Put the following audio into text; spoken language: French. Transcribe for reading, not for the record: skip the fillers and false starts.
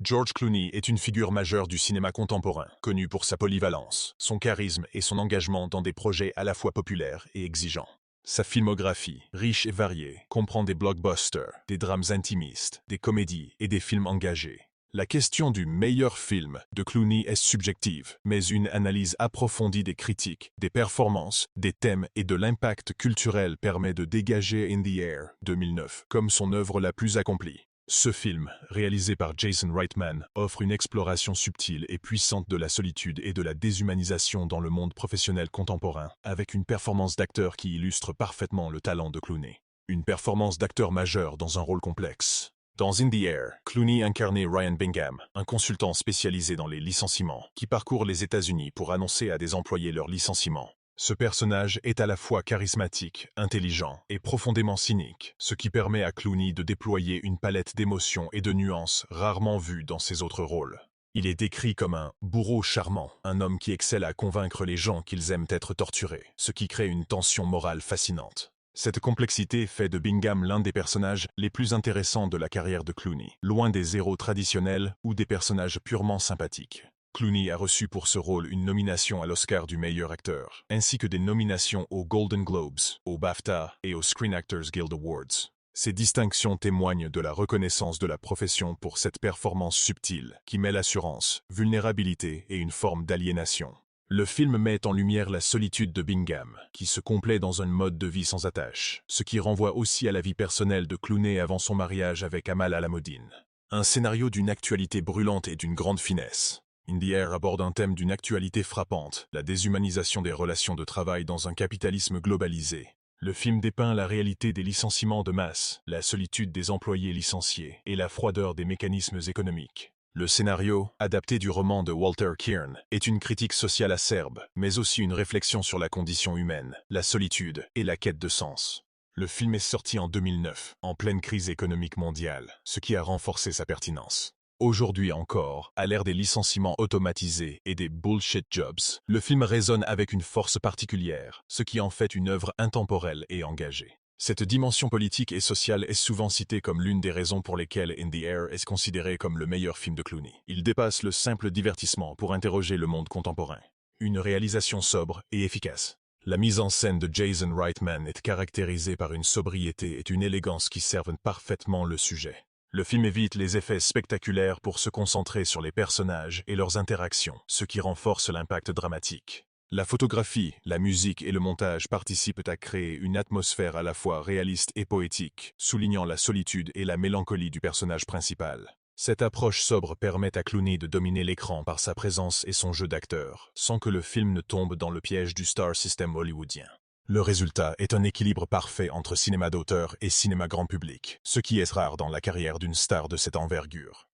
George Clooney est une figure majeure du cinéma contemporain, connu pour sa polyvalence, son charisme et son engagement dans des projets à la fois populaires et exigeants. Sa filmographie, riche et variée, comprend des blockbusters, des drames intimistes, des comédies et des films engagés. La question du meilleur film de Clooney est subjective, mais une analyse approfondie des critiques, des performances, des thèmes et de l'impact culturel permet de dégager In the Air 2009 comme son œuvre la plus accomplie. Ce film, réalisé par Jason Reitman, offre une exploration subtile et puissante de la solitude et de la déshumanisation dans le monde professionnel contemporain, avec une performance d'acteur qui illustre parfaitement le talent de Clooney. Une performance d'acteur majeur dans un rôle complexe. Dans In the Air, Clooney incarnait Ryan Bingham, un consultant spécialisé dans les licenciements, qui parcourt les États-Unis pour annoncer à des employés leur licenciement. Ce personnage est à la fois charismatique, intelligent et profondément cynique, ce qui permet à Clooney de déployer une palette d'émotions et de nuances rarement vues dans ses autres rôles. Il est décrit comme un bourreau charmant, un homme qui excelle à convaincre les gens qu'ils aiment être torturés, ce qui crée une tension morale fascinante. Cette complexité fait de Bingham l'un des personnages les plus intéressants de la carrière de Clooney, loin des héros traditionnels ou des personnages purement sympathiques. Clooney a reçu pour ce rôle une nomination à l'Oscar du meilleur acteur, ainsi que des nominations aux Golden Globes, au BAFTA et aux Screen Actors Guild Awards. Ces distinctions témoignent de la reconnaissance de la profession pour cette performance subtile qui mêle assurance, vulnérabilité et une forme d'aliénation. Le film met en lumière la solitude de Bingham, qui se complaît dans un mode de vie sans attache, ce qui renvoie aussi à la vie personnelle de Clooney avant son mariage avec Amal Alamoudine. Un scénario d'une actualité brûlante et d'une grande finesse. In the Air aborde un thème d'une actualité frappante, la déshumanisation des relations de travail dans un capitalisme globalisé. Le film dépeint la réalité des licenciements de masse, la solitude des employés licenciés et la froideur des mécanismes économiques. Le scénario, adapté du roman de Walter Kearns, est une critique sociale acerbe, mais aussi une réflexion sur la condition humaine, la solitude et la quête de sens. Le film est sorti en 2009, en pleine crise économique mondiale, ce qui a renforcé sa pertinence. Aujourd'hui encore, à l'ère des licenciements automatisés et des bullshit jobs, le film résonne avec une force particulière, ce qui en fait une œuvre intemporelle et engagée. Cette dimension politique et sociale est souvent citée comme l'une des raisons pour lesquelles In the Air est considéré comme le meilleur film de Clooney. Il dépasse le simple divertissement pour interroger le monde contemporain. Une réalisation sobre et efficace. La mise en scène de Jason Reitman est caractérisée par une sobriété et une élégance qui servent parfaitement le sujet. Le film évite les effets spectaculaires pour se concentrer sur les personnages et leurs interactions, ce qui renforce l'impact dramatique. La photographie, la musique et le montage participent à créer une atmosphère à la fois réaliste et poétique, soulignant la solitude et la mélancolie du personnage principal. Cette approche sobre permet à Clooney de dominer l'écran par sa présence et son jeu d'acteur, sans que le film ne tombe dans le piège du star system hollywoodien. Le résultat est un équilibre parfait entre cinéma d'auteur et cinéma grand public, ce qui est rare dans la carrière d'une star de cette envergure.